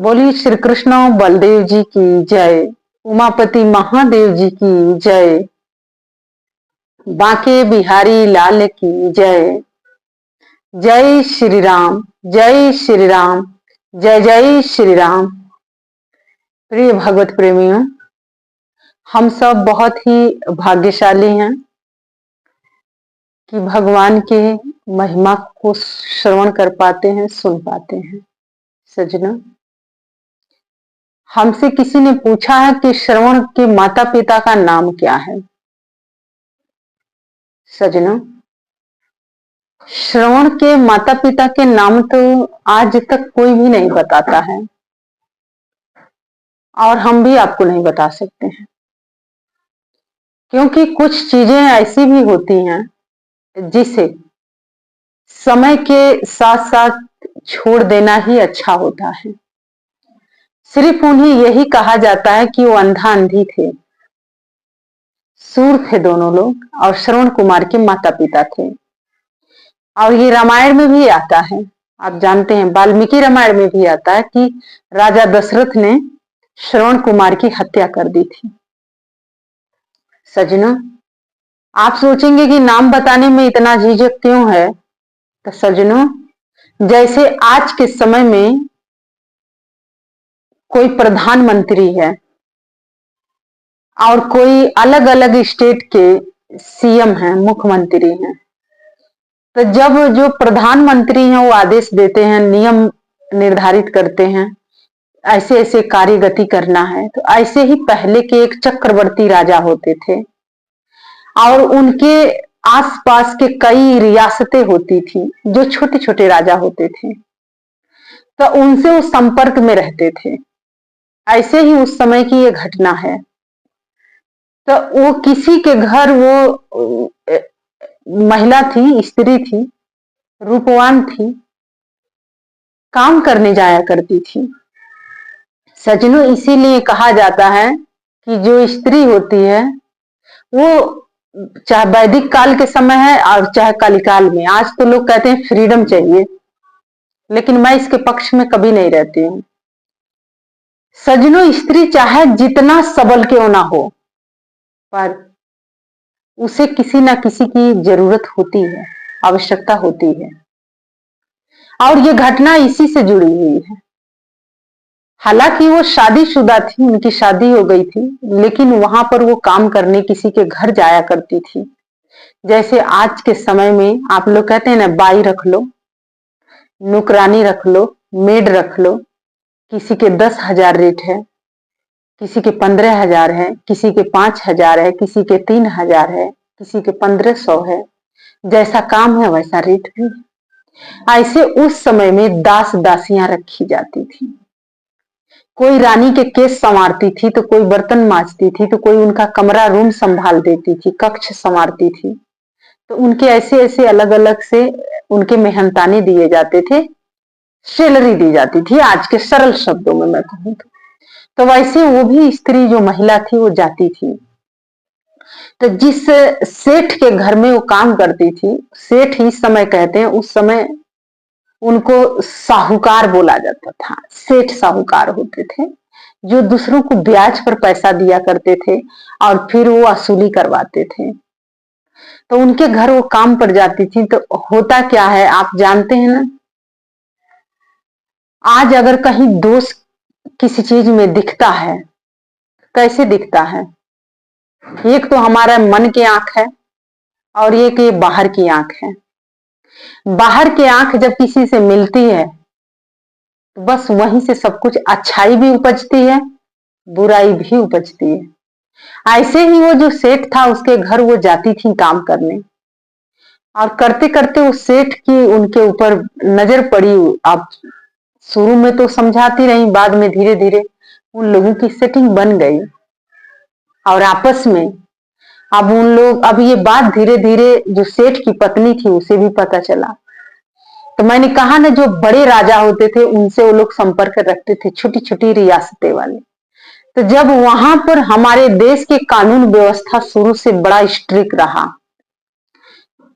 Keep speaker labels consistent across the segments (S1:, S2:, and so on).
S1: बोली श्री कृष्ण बलदेव जी की जय, उमापति महादेव जी की जय, बांके बिहारी लाल की जय। जय श्री राम, जय श्री राम, जय जय श्री राम। प्रिय भगवत प्रेमियों, हम सब बहुत ही भाग्यशाली हैं कि भगवान के महिमा को श्रवण कर पाते हैं, सुन पाते हैं। सज्जनों, हमसे किसी ने पूछा है कि श्रवण के माता पिता का नाम क्या है। सज्जनों, श्रवण के माता पिता के नाम तो आज तक कोई भी नहीं बताता है और हम भी आपको नहीं बता सकते हैं, क्योंकि कुछ चीजें ऐसी भी होती हैं जिसे समय के साथ साथ छोड़ देना ही अच्छा होता है। सिर्फ उन्हें यही कहा जाता है कि वो अंधा अंधी थे, सूर थे दोनों लोग, और श्रवण कुमार के माता पिता थे। और ये रामायण में भी आता है, आप जानते हैं, वाल्मीकि रामायण में भी आता है कि राजा दशरथ ने श्रवण कुमार की हत्या कर दी थी। सज्जनों, आप सोचेंगे कि नाम बताने में इतना झिझक क्यों है। तो सज्जनों, जैसे आज के समय में कोई प्रधानमंत्री है और कोई अलग अलग स्टेट के सीएम हैं, मुख्यमंत्री हैं, तो जब जो प्रधानमंत्री हैं वो आदेश देते हैं, नियम निर्धारित करते हैं, ऐसे ऐसे कार्य गति करना है, तो ऐसे ही पहले के एक चक्रवर्ती राजा होते थे और उनके आसपास के कई रियासतें होती थी जो छोटे छोटे राजा होते थे, तो उनसे वो संपर्क में रहते थे। ऐसे ही उस समय की ये घटना है। तो वो किसी के घर, वो महिला थी, स्त्री थी, रूपवान थी, काम करने जाया करती थी। सज्जनों, इसीलिए कहा जाता है कि जो स्त्री होती है वो, चाहे वैदिक काल के समय है और चाहे कलिकाल में, आज तो लोग कहते हैं फ्रीडम चाहिए, लेकिन मैं इसके पक्ष में कभी नहीं रहती हूँ। सज्जनों, स्त्री चाहे जितना सबल क्यों ना हो, पर उसे किसी ना किसी की जरूरत होती है, आवश्यकता होती है, और ये घटना इसी से जुड़ी हुई है। हालांकि वो शादीशुदा थी, उनकी शादी हो गई थी, लेकिन वहां पर वो काम करने किसी के घर जाया करती थी। जैसे आज के समय में आप लोग कहते हैं ना, बाई रख लो, नौकरानी रख लो, मेड रख लो, किसी के 10,000 रेट है, किसी के 15,000 है, किसी के 5,000 है, किसी के 3,000 है, किसी के 1,500 है। जैसा काम है वैसा रेट भी है। ऐसे उस समय में दास दासियां रखी जाती थी। कोई रानी के केस संवारती थी, तो कोई बर्तन मांजती थी, तो कोई उनका कमरा रूम संभाल देती थी, कक्ष संवारती थी। तो उनके ऐसे ऐसे अलग अलग से उनके मेहनताने दिए जाते थे, सैलरी दी जाती थी, आज के सरल शब्दों में मैं कहूँ तो वैसे वो भी स्त्री, जो महिला थी, वो जाती थी। तो जिस सेठ के घर में वो काम करती थी, सेठ इस समय कहते हैं, उस समय उनको साहूकार बोला जाता था। सेठ साहूकार होते थे जो दूसरों को ब्याज पर पैसा दिया करते थे और फिर वो वसूली करवाते थे। तो उनके घर वो काम पर जाती थी। तो होता क्या है आप जानते हैं ना, आज अगर कहीं दोष किसी चीज में दिखता है, कैसे दिखता है? एक तो हमारा मन की आंख है और एक ये बाहर की आंख है। बाहर की आंख जब किसी से मिलती है तो बस वहीं से सब कुछ, अच्छाई भी उपजती है, बुराई भी उपजती है। ऐसे ही वो जो सेठ था, उसके घर वो जाती थी काम करने, और करते करते उस सेठ की उनके ऊपर नजर पड़ी। अब शुरू में तो समझाती रही, बाद में धीरे धीरे उन लोगों की सेटिंग बन गई और आपस में अब उन लोग, अब ये बात धीरे धीरे जो सेठ की पत्नी थी उसे भी पता चला। तो मैंने कहा ना, जो बड़े राजा होते थे उनसे वो लोग संपर्क रखते थे, छोटी छोटी रियासतें वाले। तो जब वहां पर हमारे देश के कानून व्यवस्था शुरू से बड़ा स्ट्रिक्ट रहा,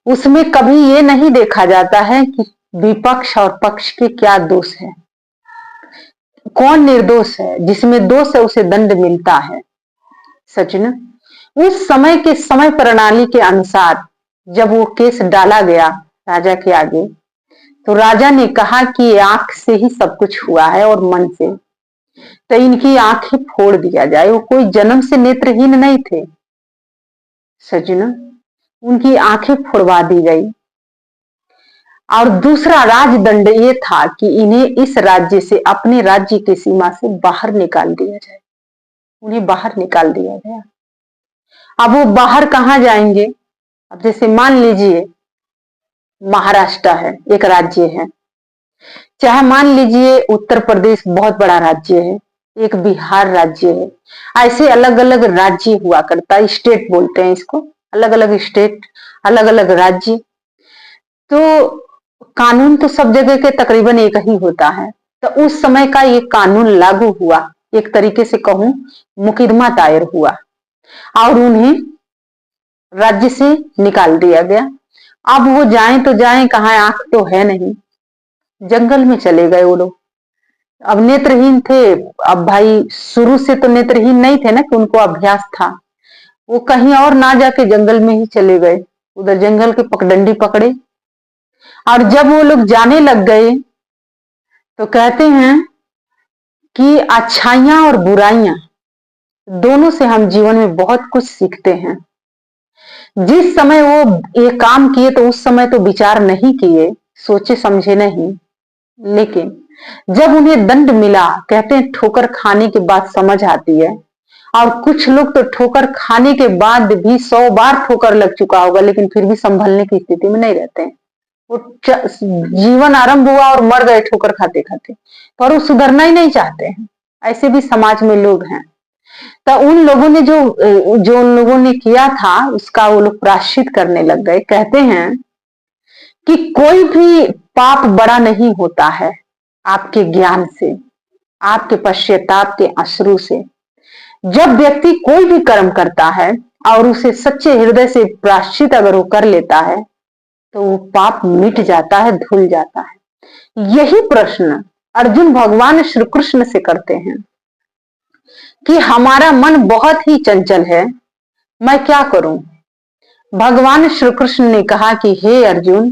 S1: उसमें कभी ये नहीं देखा जाता है कि विपक्ष और पक्ष के क्या दोष है। कौन निर्दोष है, जिसमें दोष है उसे दंड मिलता है। सच न, उस समय के समय प्रणाली के अनुसार जब वो केस डाला गया राजा के आगे, तो राजा ने कहा कि आंख से ही सब कुछ हुआ है और मन से, तो इनकी आंख ही फोड़ दिया जाए। वो कोई जन्म से नेत्रहीन नहीं थे सज्जनों, उनकी आंखें फोड़वा दी गई। और दूसरा राजदंड ये था कि इन्हें इस राज्य से, अपने राज्य की सीमा से बाहर निकाल दिया जाए। उन्हें बाहर निकाल दिया गया। अब वो बाहर कहाँ जाएंगे? अब जैसे मान लीजिए महाराष्ट्र है, एक राज्य है, चाहे मान लीजिए उत्तर प्रदेश बहुत बड़ा राज्य है, एक बिहार राज्य है, ऐसे अलग अलग राज्य हुआ करता है, स्टेट बोलते हैं इसको, अलग अलग स्टेट, अलग अलग राज्य। तो कानून तो सब जगह के तकरीबन एक ही होता है। तो उस समय का ये कानून लागू हुआ, एक तरीके से कहूं मुकदमा दायर हुआ और उन्हें राज्य से निकाल दिया गया। अब वो जाएं तो जाएं कहाँ, आंख तो है नहीं, जंगल में चले गए वो लोग। अब नेत्रहीन थे, अब भाई शुरू से तो नेत्रहीन नहीं थे ना कि उनको अभ्यास था, वो कहीं और ना जाके जंगल में ही चले गए, उधर जंगल के पगडंडी पकड़े। और जब वो लोग जाने लग गए तो कहते हैं कि अच्छाइयां और बुराइयां दोनों से हम जीवन में बहुत कुछ सीखते हैं। जिस समय वो ये काम किए तो उस समय तो विचार नहीं किए, सोचे समझे नहीं, लेकिन जब उन्हें दंड मिला, कहते हैं ठोकर खाने के बाद समझ आती है। और कुछ लोग तो ठोकर खाने के बाद भी 100 बार ठोकर लग चुका होगा लेकिन फिर भी संभलने की स्थिति में नहीं रहते हैं। वो जीवन आरंभ हुआ और मर गए ठोकर खाते खाते, पर वो सुधरना ही नहीं चाहते हैं। ऐसे भी समाज में लोग हैं। तो उन लोगों ने जो उन लोगों ने किया था उसका वो लोग प्रायश्चित करने लग गए। कहते हैं कि कोई भी पाप बड़ा नहीं होता है आपके ज्ञान से, आपके पश्चाताप के अश्रु से। जब व्यक्ति कोई भी कर्म करता है और उसे सच्चे हृदय से प्रायश्चित अगर वो कर लेता है तो वो पाप मिट जाता है, धुल जाता है। यही प्रश्न अर्जुन भगवान श्री कृष्ण से करते हैं कि हमारा मन बहुत ही चंचल है, मैं क्या करूं? भगवान श्री कृष्ण ने कहा कि हे अर्जुन,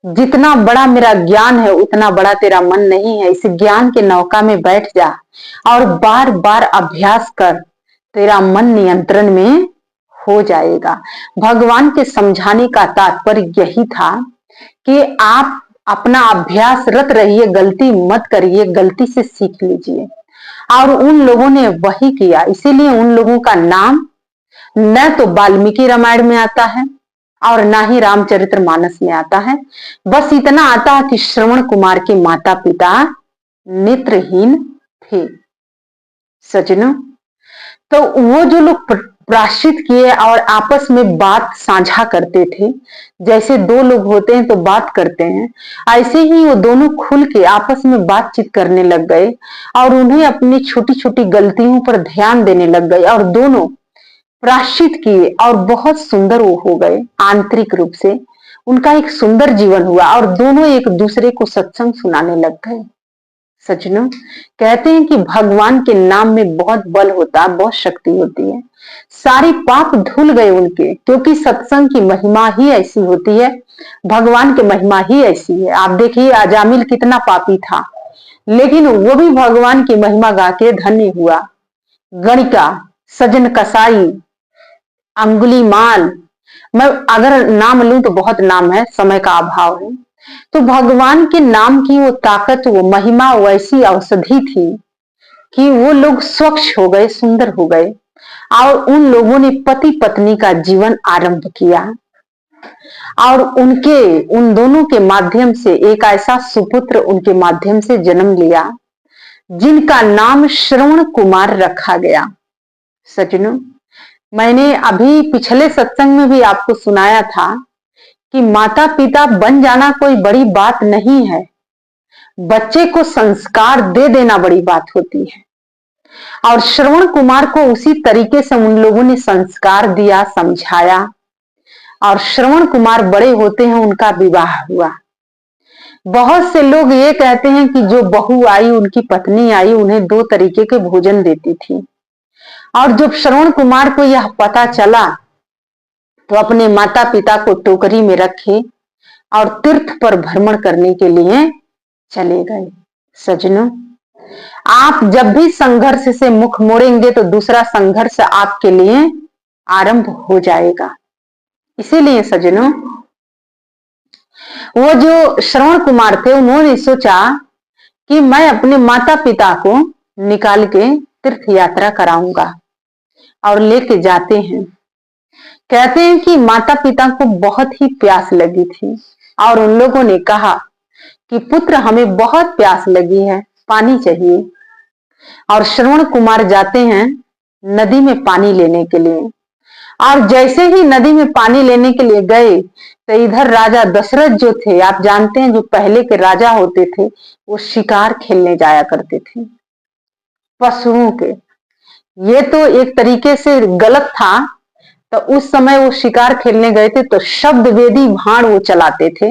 S1: जितना बड़ा मेरा ज्ञान है उतना बड़ा तेरा मन नहीं है। इस ज्ञान के नौका में बैठ जा और बार बार अभ्यास कर, तेरा मन नियंत्रण में हो जाएगा। भगवान के समझाने का तात्पर्य यही था कि आप अपना अभ्यास रत रहिए, गलती मत करिए, गलती से सीख लीजिए। और उन लोगों ने वही किया। इसीलिए उन लोगों का नाम न तो वाल्मीकि रामायण में आता है और ना ही रामचरितमानस में आता है। बस इतना आता है कि श्रवण कुमार के माता पिता नेत्रहीन थे। सज्जनों, तो वो जो लोग प्रायश्चित किए और आपस में बात साझा करते थे, जैसे दो लोग होते हैं तो बात करते हैं, ऐसे ही वो दोनों खुल के आपस में बातचीत करने लग गए और उन्हें अपनी छोटी छोटी गलतियों पर ध्यान देने लग गए और दोनों प्रायश्चित किए और बहुत सुंदर वो हो गए। आंतरिक रूप से उनका एक सुंदर जीवन हुआ और दोनों एक दूसरे को सत्संग सुनाने लग गए। सज्जनों, कहते हैं कि भगवान के नाम में बहुत बल होता है, बहुत शक्ति होती है। सारी पाप धुल गए उनके, क्योंकि सत्संग की महिमा ही ऐसी होती है, भगवान की महिमा ही ऐसी है। आप देखिए अजामिल कितना पापी था, लेकिन वो भी भगवान की महिमा गा के धन्य हुआ। गणिका, सजन कसाई, अंगुलीमाल, मैं अगर नाम लूं तो बहुत नाम है, समय का अभाव है। तो भगवान के नाम की वो ताकत, वो महिमा वैसी औषधि थी कि वो लोग स्वच्छ हो गए, सुंदर हो गए और उन लोगों ने पति पत्नी का जीवन आरंभ किया और उन दोनों के माध्यम से एक ऐसा सुपुत्र उनके माध्यम से जन्म लिया जिनका नाम श्रवण कुमार रखा गया। सज्जनों, मैंने अभी पिछले सत्संग में भी आपको सुनाया था कि माता पिता बन जाना कोई बड़ी बात नहीं है, बच्चे को संस्कार दे देना बड़ी बात होती है। और श्रवण कुमार को उसी तरीके से उन लोगों ने संस्कार दिया, समझाया और श्रवण कुमार बड़े होते हैं, उनका विवाह हुआ। बहुत से लोग ये कहते हैं कि जो बहू आई, उनकी पत्नी आई, उन्हें 2 तरीके के भोजन देती थी। और जब श्रवण कुमार को यह पता चला तो अपने माता पिता को टोकरी में रखे और तीर्थ पर भ्रमण करने के लिए चले गए। सज्जनों, आप जब भी संघर्ष से मुख मोड़ेंगे तो दूसरा संघर्ष आपके लिए आरंभ हो जाएगा। इसीलिए सज्जनों, वो जो श्रवण कुमार थे, उन्होंने सोचा कि मैं अपने माता पिता को निकाल के तीर्थ यात्रा कराऊंगा, और लेके जाते हैं। कहते हैं कि माता पिता को बहुत ही प्यास लगी थी और उन लोगों ने कहा कि पुत्र, हमें बहुत प्यास लगी है, पानी चाहिए। और श्रवण कुमार जाते हैं नदी में पानी लेने के लिए। और जैसे ही नदी में पानी लेने के लिए गए तो इधर राजा दशरथ जो थे, आप जानते हैं जो पहले के राजा होते थे, वो शिकार खेलने जाया करते थे पशुओं के। ये तो एक तरीके से गलत था। तो उस समय वो शिकार खेलने गए थे तो शब्द वेदी बाण वो चलाते थे।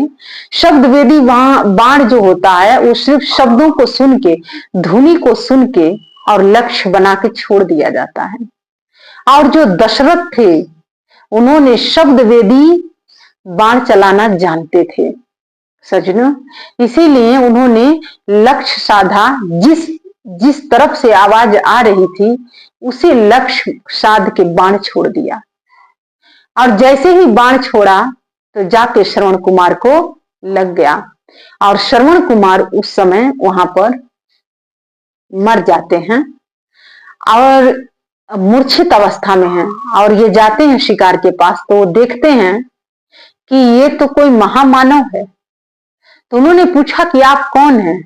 S1: शब्द वेदी बाण जो होता है वो सिर्फ शब्दों को सुन के, धुनी को सुन के और लक्ष्य बना के छोड़ दिया जाता है। और जो दशरथ थे, उन्होंने शब्द वेदी बाण चलाना जानते थे सज्जनों। इसीलिए उन्होंने लक्ष्य साधा। जिस तरफ से आवाज आ रही थी उसी लक्ष्य साध के बाण छोड़ दिया। और जैसे ही बाण छोड़ा तो जाके श्रवण कुमार को लग गया और श्रवण कुमार उस समय वहां पर मर जाते हैं और मूर्छित अवस्था में हैं। और ये जाते हैं शिकार के पास तो वो देखते हैं कि ये तो कोई महामानव है। तो उन्होंने पूछा कि आप कौन हैं?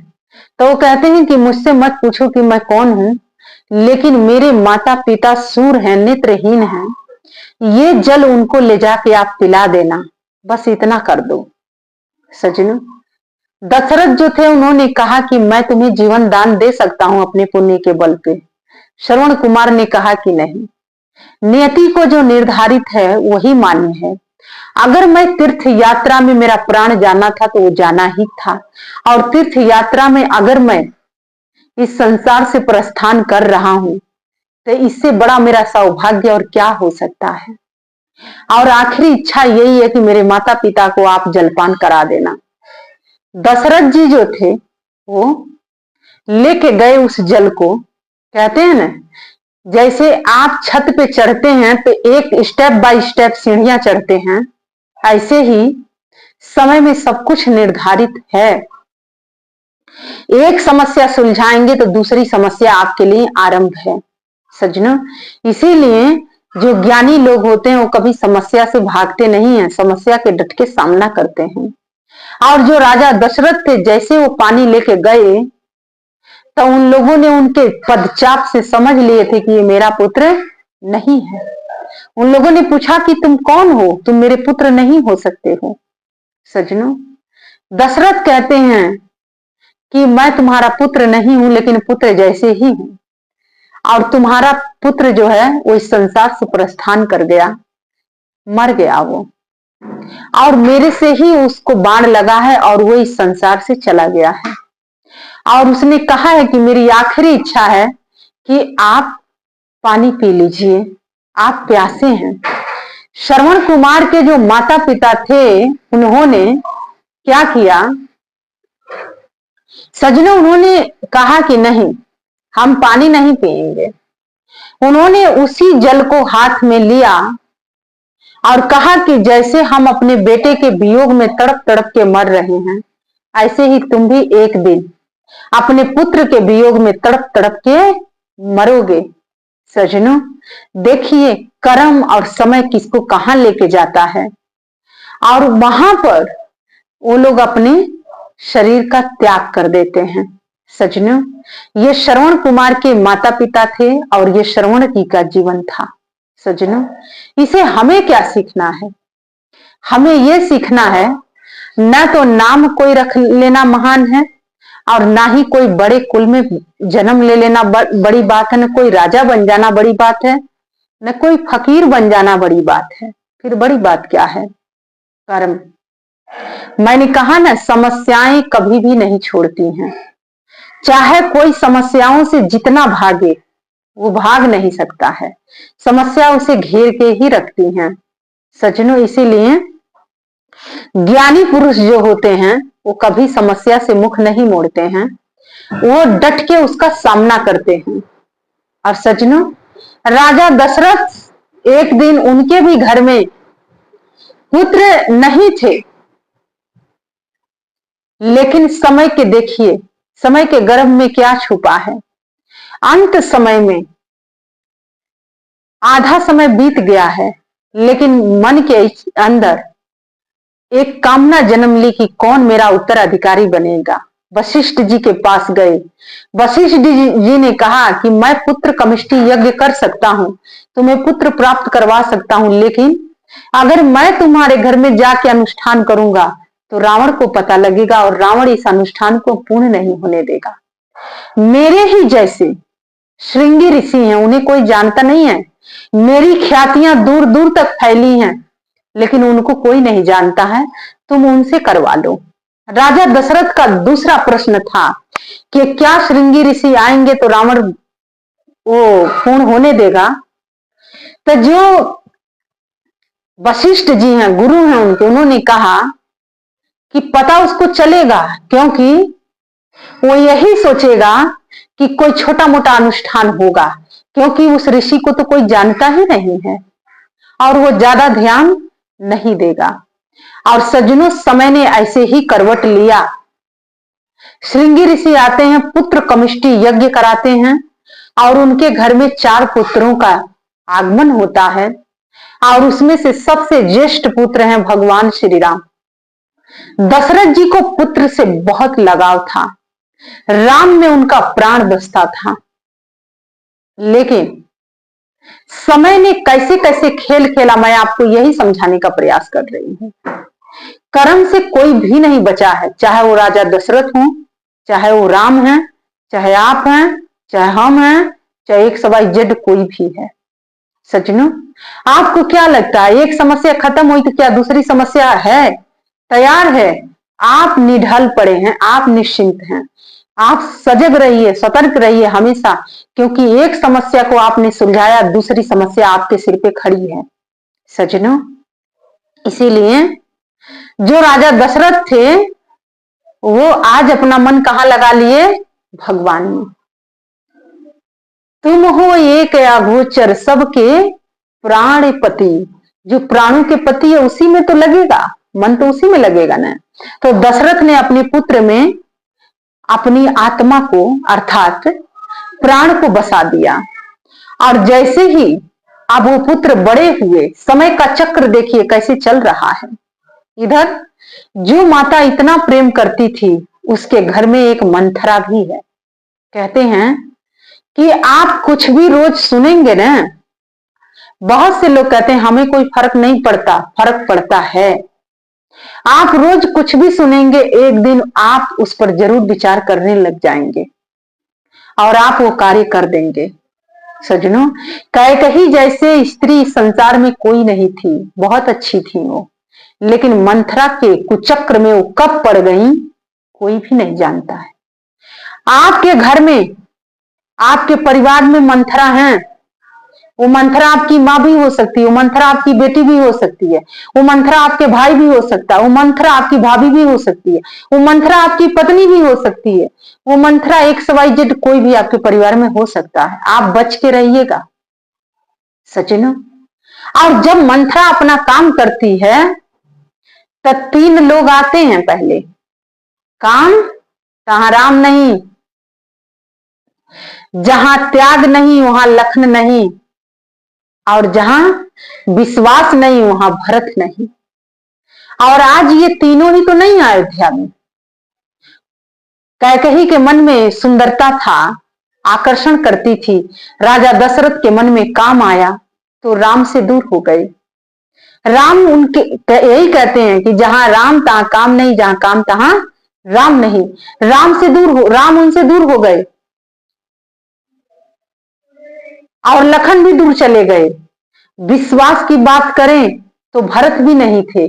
S1: तो वो कहते हैं कि मुझसे मत पूछो कि मैं कौन हूं, लेकिन मेरे माता पिता सूर हैं, नेत्रहीन हैं। ये जल उनको ले जाके आप पिला देना, बस इतना कर दो। सज्जनों, दशरथ जो थे उन्होंने कहा कि मैं तुम्हें जीवन दान दे सकता हूं अपने पुण्य के बल पे। श्रवण कुमार ने कहा कि नहीं, नियति को जो निर्धारित है वही मान्य है। अगर मैं तीर्थ यात्रा में मेरा प्राण जाना था तो वो जाना ही था, और तीर्थ यात्रा में अगर मैं इस संसार से प्रस्थान कर रहा हूं तो इससे बड़ा मेरा सौभाग्य और क्या हो सकता है। और आखिरी इच्छा यही है कि मेरे माता पिता को आप जलपान करा देना। दशरथ जी जो थे वो लेके गए उस जल को। कहते हैं ना, जैसे आप छत पे चढ़ते हैं तो एक स्टेप बाय स्टेप सीढ़ियां चढ़ते हैं, ऐसे ही समय में सब कुछ निर्धारित है। एक समस्या सुलझाएंगे तो दूसरी समस्या आपके लिए आरंभ है सज्जनों। इसीलिए जो ज्ञानी लोग होते हैं वो कभी समस्या से भागते नहीं हैं, समस्या के डट के सामना करते हैं। और जो राजा दशरथ थे, जैसे वो पानी लेके गए तो उन लोगों ने उनके पदचाप से समझ लिए थे कि ये मेरा पुत्र नहीं है। उन लोगों ने पूछा कि तुम कौन हो, तुम मेरे पुत्र नहीं हो सकते हो। सज्जनों, दशरथ कहते हैं कि मैं तुम्हारा पुत्र नहीं हूं, लेकिन पुत्र जैसे ही हूं। और तुम्हारा पुत्र जो है वो इस संसार से प्रस्थान कर गया, मर गया वो, और मेरे से ही उसको बाण लगा है और वो इस संसार से चला गया है। और उसने कहा है कि मेरी आखिरी इच्छा है कि आप पानी पी लीजिए, आप प्यासे हैं। श्रवण कुमार के जो माता पिता थे उन्होंने क्या किया सज्जनों, उन्होंने कहा कि नहीं, हम पानी नहीं पिएंगे। उन्होंने उसी जल को हाथ में लिया और कहा कि जैसे हम अपने बेटे के वियोग में तड़प तड़प के मर रहे हैं, ऐसे ही तुम भी एक दिन अपने पुत्र के वियोग में तड़प तड़प के मरोगे। सज्जनों, देखिए कर्म और समय किसको कहां लेके जाता है। और वहां पर वो लोग अपने शरीर का त्याग कर देते हैं। सज्जनों, ये श्रवण कुमार के माता पिता थे और ये श्रवण जी का जीवन था। सज्जनों, इसे हमें क्या सीखना है? हमें यह सीखना है, न तो नाम कोई रख लेना महान है और ना ही कोई बड़े कुल में जन्म ले लेना बड़ी बात है, न कोई राजा बन जाना बड़ी बात है, न कोई फकीर बन जाना बड़ी बात है। फिर बड़ी बात क्या है? कर्म। मैंने कहा ना, समस्याएं कभी भी नहीं छोड़ती हैं। चाहे कोई समस्याओं से जितना भागे, वो भाग नहीं सकता है। समस्या उसे घेर के ही रखती हैं सज्जनों। इसीलिए ज्ञानी पुरुष जो होते हैं वो कभी समस्या से मुख नहीं मोड़ते हैं, वो डट के उसका सामना करते हैं। और सज्जनों, राजा दशरथ, एक दिन उनके भी घर में पुत्र नहीं थे, लेकिन समय के देखिए, समय के गर्भ में क्या छुपा है। अंत समय में आधा समय बीत गया है, लेकिन मन के अंदर एक कामना जन्म ली कि कौन मेरा उत्तराधिकारी बनेगा। वशिष्ठ जी के पास गए। वशिष्ठ जी ने कहा कि मैं पुत्र कमिष्टि यज्ञ कर सकता हूं, तुम्हें पुत्र प्राप्त करवा सकता हूं, लेकिन अगर मैं तुम्हारे घर में जाके अनुष्ठान करूंगा तो रावण को पता लगेगा और रावण इस अनुष्ठान को पूर्ण नहीं होने देगा। मेरे ही जैसे श्रृंगी ऋषि हैं, उन्हें कोई जानता नहीं है। मेरी ख्यातियां दूर दूर तक फैली हैं, लेकिन उनको कोई नहीं जानता है, तुम उनसे करवा लो। राजा दशरथ का दूसरा प्रश्न था कि क्या श्रृंगी ऋषि आएंगे तो रावण वो पूर्ण होने देगा। तो जो वशिष्ठ जी हैं, गुरु हैं उनके, उन्होंने कहा कि पता उसको चलेगा, क्योंकि वो यही सोचेगा कि कोई छोटा मोटा अनुष्ठान होगा, क्योंकि उस ऋषि को तो कोई जानता ही नहीं है और वो ज्यादा ध्यान नहीं देगा। और सज्जनों, समय ने ऐसे ही करवट लिया। श्रृंगी ऋषि आते हैं, पुत्र कमिष्टि यज्ञ कराते हैं और उनके घर में 4 पुत्रों का आगमन होता है और उसमें से सबसे ज्येष्ठ पुत्र हैं भगवान श्री राम। दशरथ जी को पुत्र से बहुत लगाव था, राम में उनका प्राण बसता था। लेकिन समय ने कैसे कैसे खेल खेला, मैं आपको यही समझाने का प्रयास कर रही हूं। कर्म से कोई भी नहीं बचा है, चाहे वो राजा दशरथ हो, चाहे वो राम है, चाहे आप हैं, चाहे हम हैं, चाहे XYZ कोई भी है। सज्जनों, आपको क्या लगता है, एक समस्या खत्म हुई तो क्या दूसरी समस्या है, तैयार है? आप निढल पड़े हैं, आप निश्चिंत हैं, आप सजग रहिए, सतर्क रहिए हमेशा, क्योंकि एक समस्या को आपने सुलझाया, दूसरी समस्या आपके सिर पे खड़ी है। सज्जनों, इसीलिए जो राजा दशरथ थे वो आज अपना मन कहां लगा लिए? भगवान में। तुम हो एक अगोचर सबके प्राणपति। जो प्राणों के पति है उसी में तो लगेगा, मन तो उसी में लगेगा ना। तो दशरथ ने अपने पुत्र में अपनी आत्मा को अर्थात प्राण को बसा दिया। और जैसे ही अब वो पुत्र बड़े हुए, समय का चक्र देखिए कैसे चल रहा है। इधर जो माता इतना प्रेम करती थी, उसके घर में एक मंथरा भी है। कहते हैं कि आप कुछ भी रोज सुनेंगे ना, बहुत से लोग कहते हैं हमें कोई फर्क नहीं पड़ता, फर्क पड़ता है। आप रोज कुछ भी सुनेंगे, एक दिन आप उस पर जरूर विचार करने लग जाएंगे और आप वो कार्य कर देंगे। सज्जनों, कैकेयी जैसे स्त्री संसार में कोई नहीं थी, बहुत अच्छी थी वो, लेकिन मंथरा के कुचक्र में वो कब पड़ गई कोई भी नहीं जानता है। आपके घर में, आपके परिवार में मंथरा है, वो मंथरा आपकी माँ भी हो सकती है, वो मंथरा आपकी बेटी भी हो सकती है, वो मंथरा आपके भाई भी हो सकता है, वो मंथरा आपकी भाभी भी हो सकती है, वो मंथरा आपकी पत्नी भी हो सकती है, वो मंथरा XYZ कोई भी आपके परिवार में हो सकता है। आप बच के रहिएगा सज्जनों। और जब मंथरा अपना काम करती है तो 3 लोग आते हैं पहले। काम, जहां राम नहीं, जहां त्याग नहीं वहां लखन नहीं, और जहां विश्वास नहीं वहां भरत नहीं। और आज ये तीनों ही तो नहीं अयोध्या में। कैकेयी के मन में सुंदरता था, आकर्षण करती थी, राजा दशरथ के मन में काम आया तो राम से दूर हो गए। राम उनके यही कहते हैं कि जहां राम तहां काम नहीं, जहां काम तहां राम नहीं। राम से दूर हो, राम उनसे दूर हो गए और लखन भी दूर चले गए। विश्वास की बात करें तो भरत भी नहीं थे।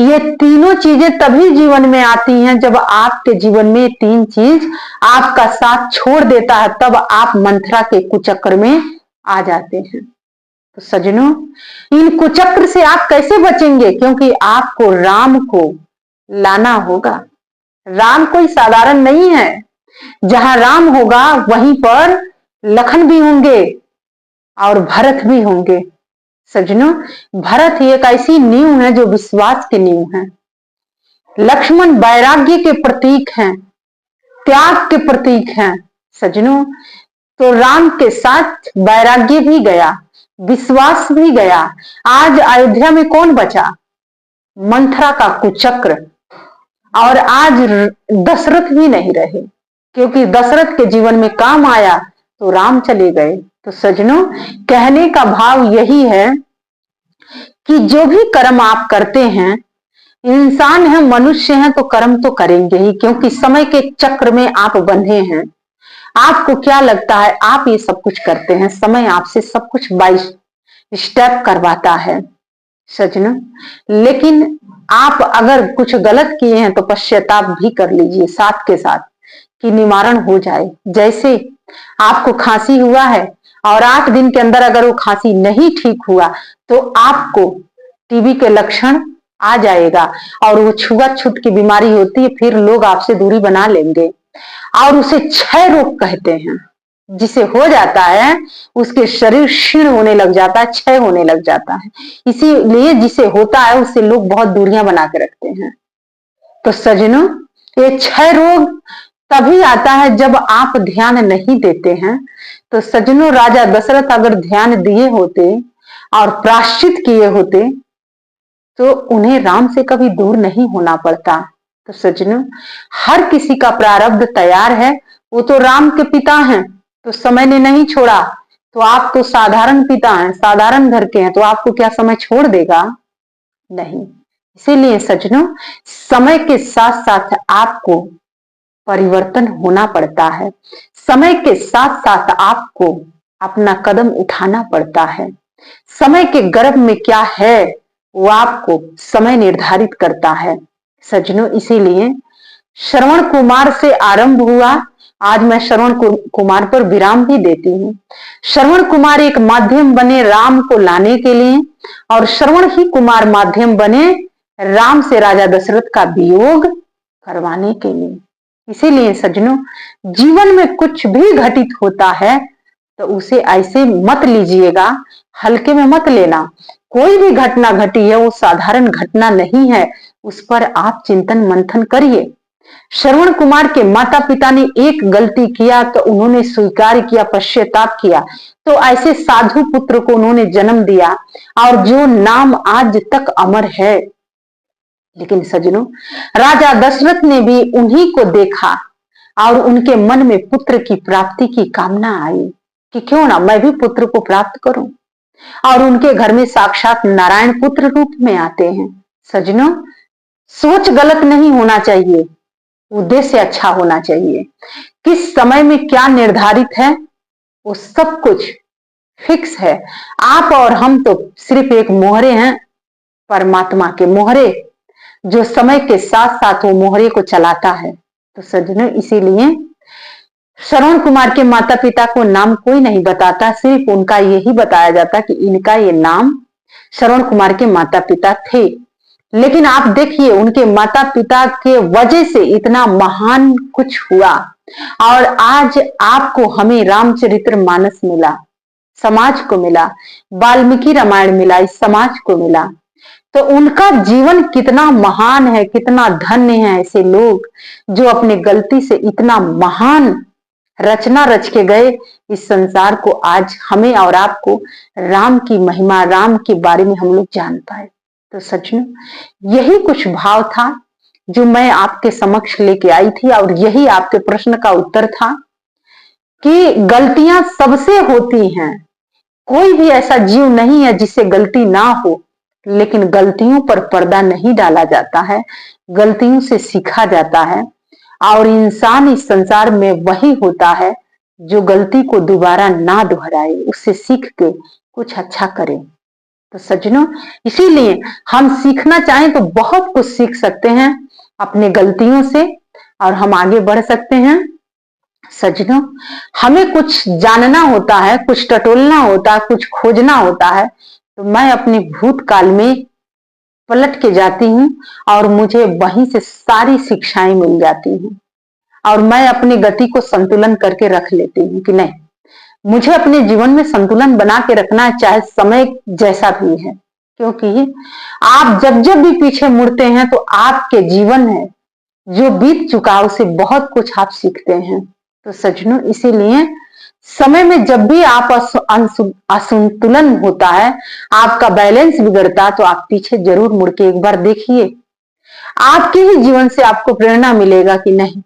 S1: ये तीनों चीजें तभी जीवन में आती हैं जब आपके जीवन में तीन चीज आपका साथ छोड़ देता है, तब आप मंथरा के कुचक्र में आ जाते हैं। तो सजनों, इन कुचक्र से आप कैसे बचेंगे? क्योंकि आपको राम को लाना होगा। राम कोई साधारण नहीं है। जहां राम होगा वहीं पर लखन भी होंगे और भरत भी होंगे। सजनों, भरत ही एक ऐसी नींव है जो विश्वास की नींव है। लक्ष्मण वैराग्य के प्रतीक हैं, त्याग के प्रतीक हैं। सजनों, तो राम के साथ वैराग्य भी गया, विश्वास भी गया। आज अयोध्या में कौन बचा? मंथरा का कुचक्र। और आज दशरथ भी नहीं रहे, क्योंकि दशरथ के जीवन में काम आया तो राम चले गए। तो सजनों, कहने का भाव यही है कि जो भी कर्म आप करते हैं, इंसान है, मनुष्य हैं, तो कर्म तो करेंगे ही, क्योंकि समय के चक्र में आप बंधे हैं। आपको क्या लगता है आप ये सब कुछ करते हैं? समय आपसे सब कुछ बाई स्टेप करवाता है सजनों। लेकिन आप अगर कुछ गलत किए हैं तो पश्चाताप भी कर लीजिए साथ के साथ, कि निवारण हो जाए। जैसे आपको खांसी हुआ है और 8 दिन के अंदर अगर वो खांसी नहीं ठीक हुआ तो आपको टीबी के लक्षण आ जाएगा, और वो छुआछूत की बीमारी होती है, फिर लोग आपसे दूरी बना लेंगे। और उसे क्षय रोग कहते हैं। जिसे हो जाता है उसके शरीर क्षीण होने लग जाता है, क्षय होने लग जाता है। इसीलिए जिसे होता है उससे लोग बहुत दूरियां बना के रखते हैं। तो सजनों, ये क्षय रोग तभी आता है जब आप ध्यान नहीं देते हैं। तो सजनों, राजा दशरथ अगर ध्यान दिए होते और प्रायश्चित किए होते तो उन्हें राम से कभी दूर नहीं होना पड़ता। तो सजनों, हर किसी का प्रारब्ध तैयार है। वो तो राम के पिता हैं, तो समय ने नहीं छोड़ा। तो आप तो साधारण पिता हैं, साधारण घर के हैं, तो आपको क्या समय छोड़ देगा? नहीं। इसीलिए सजनों, समय के साथ साथ आपको परिवर्तन होना पड़ता है। समय के साथ साथ आपको अपना कदम उठाना पड़ता है। समय के गर्भ में क्या है वो आपको समय निर्धारित करता है सजनों। इसीलिए श्रवण कुमार से आरंभ हुआ। आज मैं श्रवण कुमार पर विराम भी देती हूँ। श्रवण कुमार एक माध्यम बने राम को लाने के लिए, और श्रवण ही कुमार माध्यम बने राम से राजा दशरथ का वियोग करवाने के लिए। इसीलिए सज्जनों, जीवन में कुछ भी घटित होता है तो उसे ऐसे मत लीजिएगा, हल्के में मत लेना। कोई भी घटना घटी है वो साधारण घटना नहीं है, उस पर आप चिंतन मंथन करिए। श्रवण कुमार के माता पिता ने एक गलती किया तो उन्होंने स्वीकार किया, पश्चाताप किया, तो ऐसे साधु पुत्र को उन्होंने जन्म दिया, और जो नाम आज तक अमर है। लेकिन सज्जनों, राजा दशरथ ने भी उन्हीं को देखा और उनके मन में पुत्र की प्राप्ति की कामना आई कि क्यों ना मैं भी पुत्र को प्राप्त करूं, और उनके घर में साक्षात नारायण पुत्र रूप में आते हैं। सज्जनों, सोच गलत नहीं होना चाहिए, उद्देश्य अच्छा होना चाहिए। किस समय में क्या निर्धारित है वो सब कुछ फिक्स है। आप और हम तो सिर्फ एक मोहरे हैं, परमात्मा के मोहरे, जो समय के साथ साथ वो मोहरे को चलाता है। तो सज्जनों, इसीलिए श्रवण कुमार के माता पिता को नाम कोई नहीं बताता, सिर्फ उनका यही बताया जाता कि इनका ये नाम श्रवण कुमार के माता पिता थे। लेकिन आप देखिए, उनके माता पिता के वजह से इतना महान कुछ हुआ, और आज आपको हमें रामचरित्र मानस मिला, समाज को मिला, वाल्मीकि रामायण मिला, इस समाज को मिला। तो उनका जीवन कितना महान है, कितना धन्य है ऐसे लोग जो अपने गलती से इतना महान रचना रच के गए इस संसार को। आज हमें और आपको राम की महिमा, राम के बारे में हम लोग जान पाए। तो सज्जनों, यही कुछ भाव था जो मैं आपके समक्ष लेके आई थी, और यही आपके प्रश्न का उत्तर था कि गलतियां सबसे होती हैं। कोई भी ऐसा जीव नहीं है जिससे गलती ना हो, लेकिन गलतियों पर पर्दा नहीं डाला जाता है, गलतियों से सीखा जाता है। और इंसान इस संसार में वही होता है जो गलती को दोबारा ना दोहराए, उससे सीख के कुछ अच्छा करे। तो सज्जनों, इसीलिए हम सीखना चाहें तो बहुत कुछ सीख सकते हैं अपनी गलतियों से और हम आगे बढ़ सकते हैं। सज्जनों, हमें कुछ जानना होता है, कुछ टटोलना होता है, कुछ खोजना होता है, तो मैं अपने भूतकाल में पलट के जाती हूँ और मुझे वहीं से सारी शिक्षाएं मिल जाती हैं और मैं अपनी गति को संतुलन करके रख लेती हूँ कि नहीं, मुझे अपने जीवन में संतुलन बना के रखना है, चाहे समय जैसा भी है। क्योंकि आप जब जब भी पीछे मुड़ते हैं तो आपके जीवन है जो बीत चुका उसे बहुत कुछ आप सीखते हैं। तो सज्जनों, इसीलिए समय में जब भी आप असंतुलन होता है, आपका बैलेंस बिगड़ता, तो आप पीछे जरूर मुड़ के एक बार देखिए। आपके ही जीवन से आपको प्रेरणा मिलेगा कि नहीं,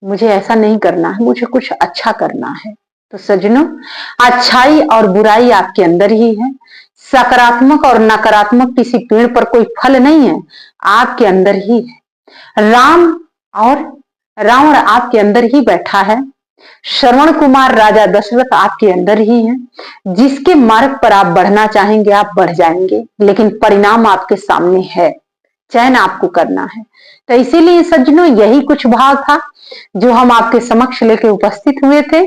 S1: मुझे ऐसा नहीं करना है, मुझे कुछ अच्छा करना है। तो सज्जनों, अच्छाई और बुराई आपके अंदर ही है। सकारात्मक और नकारात्मक किसी पेड़ पर कोई फल नहीं है, आपके अंदर ही है। राम और रावण आपके अंदर ही बैठा है। श्रवण कुमार राजा दशरथ आपके अंदर ही है। जिसके मार्ग पर आप बढ़ना चाहेंगे आप बढ़ जाएंगे, लेकिन परिणाम आपके सामने है, चयन आपको करना है। तो इसीलिए सज्जनों, यही कुछ भाव था जो हम आपके समक्ष लेके उपस्थित हुए थे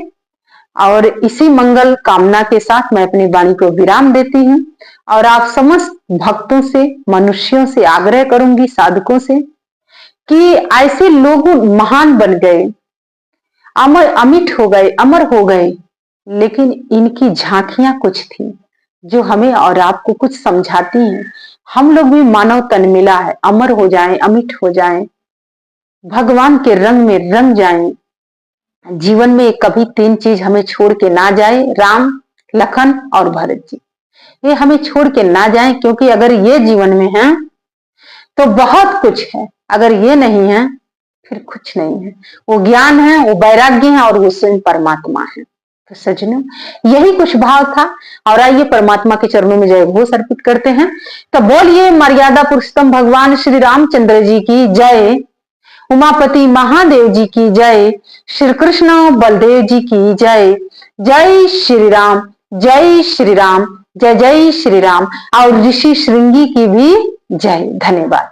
S1: और इसी मंगल कामना के साथ मैं अपनी वाणी को विराम देती हूँ और आप समस्त भक्तों से, मनुष्यों से आग्रह करूंगी, साधकों से, कि ऐसे लोग महान बन गए, अमर अमिट हो गए, अमर हो गए, लेकिन इनकी झांकियां कुछ थी जो हमें और आपको कुछ समझाती हैं। हम लोग भी मानव तन मिला है, अमर हो जाएं, अमिट हो जाएं, भगवान के रंग में रंग जाएं। जीवन में कभी 3 चीज हमें छोड़ के ना जाए, राम, लखन और भरत जी, ये हमें छोड़ के ना जाए। क्योंकि अगर ये जीवन में है तो बहुत कुछ है, अगर ये नहीं है फिर कुछ नहीं है। वो ज्ञान है, वो वैराग्य है और वो स्वयं परमात्मा है। तो सज्जनों, यही कुछ भाव था और आइए परमात्मा के चरणों में जय घोष अर्पित करते हैं। तो बोलिए मर्यादा पुरुषोत्तम भगवान श्री रामचंद्र जी की जय, उमापति महादेव जी की जय, श्री कृष्ण बलदेव जी की जय। जय श्री राम, जय श्री राम, जय जय श्री राम। और ऋषि श्रृंगी की भी जय। धन्यवाद।